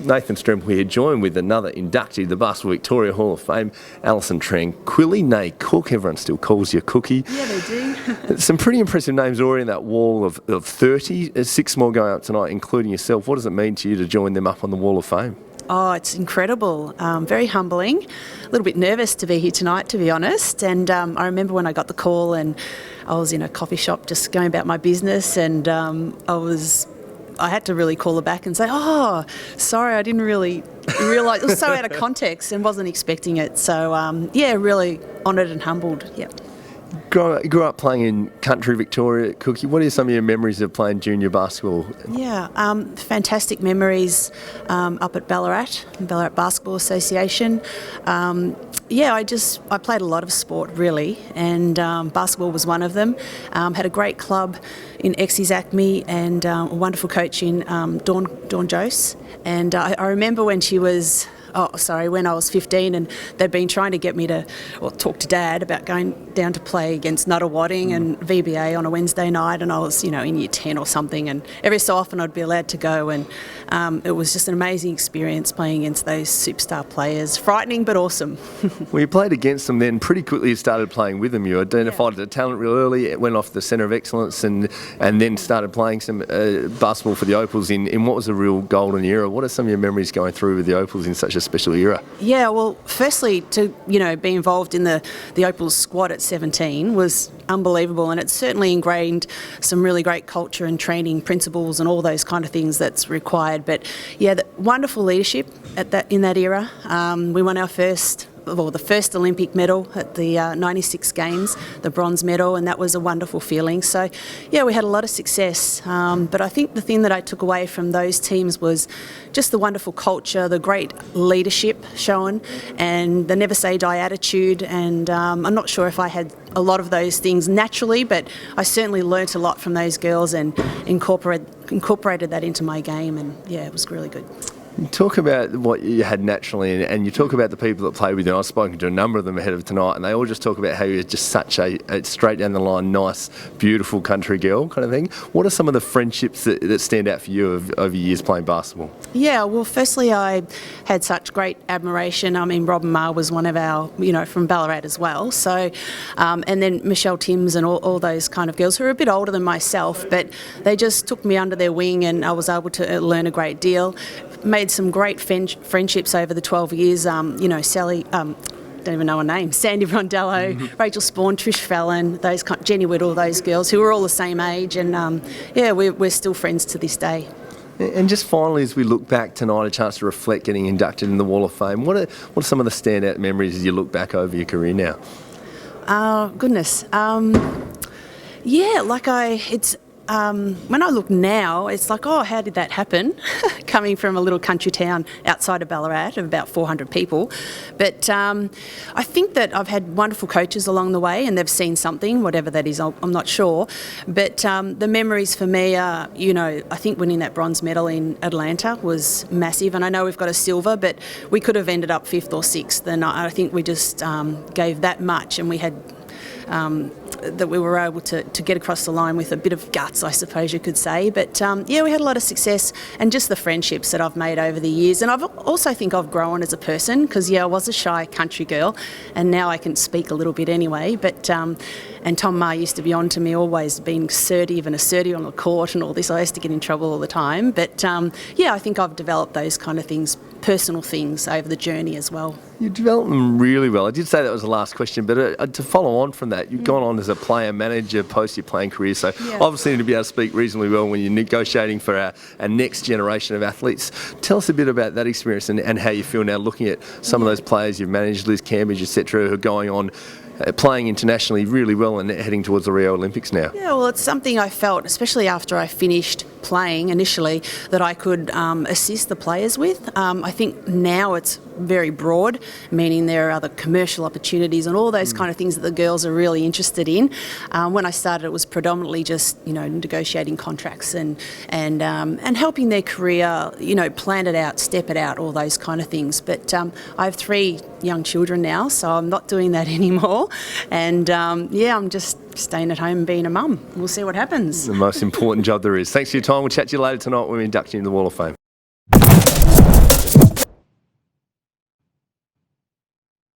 Nathan Stremple here, joined with another inductee, the Basketball Victoria Hall of Fame, Allison Tranquilli, nay Cook. Everyone still calls you Cookie. Yeah, they do. Some pretty impressive names already in that wall of 30. There's 6 more going up tonight, including yourself. What does it mean to you to join them up on the Wall of Fame? Oh, it's incredible. Very humbling. A little bit nervous to be here tonight, to be honest. And I remember when I got the call and I was in a coffee shop just going about my business, and I had to really call her back and say, "Oh, sorry, I didn't really realise." It was so out of context and wasn't expecting it. So, yeah, really honoured and humbled. Yeah. You grew up playing in country Victoria, Cookie. What are some of your memories of playing junior basketball? Yeah, fantastic memories up at Ballarat Basketball Association. Yeah, I played a lot of sport really, and basketball was one of them. Had a great club in Exy's Acme and a wonderful coach in Dawn Jose. And I remember when when I was 15, and they'd been trying to get me to talk to Dad about going down to play against Nuttawading and VBA on a Wednesday night, and I was in year 10 or something, and every so often I'd be allowed to go, and it was just an amazing experience playing against those superstar players. Frightening but awesome. Well, you played against them then. Pretty quickly you started playing with them. You identified the talent real early. It went off the centre of excellence and then started playing some basketball for the Opals in what was a real golden era. What are some of your memories going through with the Opals in such a special era? Yeah, well, firstly, to be involved in the Opals squad at 17 was unbelievable, and it certainly ingrained some really great culture and training principles and all those kind of things that's required. But yeah, the wonderful leadership in that era. We won the first Olympic medal at the 96 Games, the bronze medal, and that was a wonderful feeling. So, yeah, we had a lot of success. But I think the thing that I took away from those teams was just the wonderful culture, the great leadership shown, and the never say die attitude. And I'm not sure if I had a lot of those things naturally, but I certainly learnt a lot from those girls and incorporated that into my game. And yeah, it was really good. Talk about what you had naturally, and you talk about the people that played with you. I've spoken to a number of them ahead of tonight, and they all just talk about how you're just such a straight down the line, nice, beautiful country girl kind of thing. What are some of the friendships that stand out for you over years playing basketball? Yeah, well, firstly, I had such great admiration. I mean, Robin Ma was one of our, from Ballarat as well. So, and then Michelle Timms and all those kind of girls who are a bit older than myself, but they just took me under their wing, and I was able to learn a great deal. Made some great friendships over the 12 years. Sally, don't even know her name, Sandy Rondello, Rachel Spawn, Trish Fallon, Jenny Whittle, those girls who were all the same age, and we're still friends to this day. And just finally, as we look back tonight, a chance to reflect getting inducted in the Wall of Fame, what are some of the standout memories as you look back over your career now? Goodness. When I look now, it's like, oh, how did that happen? Coming from a little country town outside of Ballarat of about 400 people. But I think that I've had wonderful coaches along the way, and they've seen something, whatever that is, I'm not sure. But the memories for me are, I think winning that bronze medal in Atlanta was massive. And I know we've got a silver, but we could have ended up 5th or 6th. And I think we just gave that much, and we had... that we were able to get across the line with a bit of guts, I suppose you could say. But we had a lot of success, and just the friendships that I've made over the years. And I've also think I've grown as a person, because I was a shy country girl, and now I can speak a little bit anyway. But and Tom Ma used to be on to me, always being assertive on the court and all this. I used to get in trouble all the time. But I think I've developed those kind of things, personal things, over the journey as well. You developed them really well. I did say that was the last question, but to follow on from that, you've gone on as a player, manager, post your playing career, so obviously need to be able to speak reasonably well when you're negotiating for our next generation of athletes. Tell us a bit about that experience and how you feel now looking at some of those players you've managed, Liz Cambridge, etc., who are going on playing internationally really well and heading towards the Rio Olympics now. Yeah, well, it's something I felt, especially after I finished playing initially, that I could assist the players with. I think now it's very broad, meaning there are other commercial opportunities and all those kind of things that the girls are really interested in. When I started, it was predominantly just negotiating contracts and helping their career, plan it out, step it out, all those kind of things. But I have 3 young children now, so I'm not doing that anymore. And I'm just staying at home and being a mum. We'll see what happens. The most important job there is. Thanks for your time. We'll chat to you later tonight when we induct you into the Wall of Fame.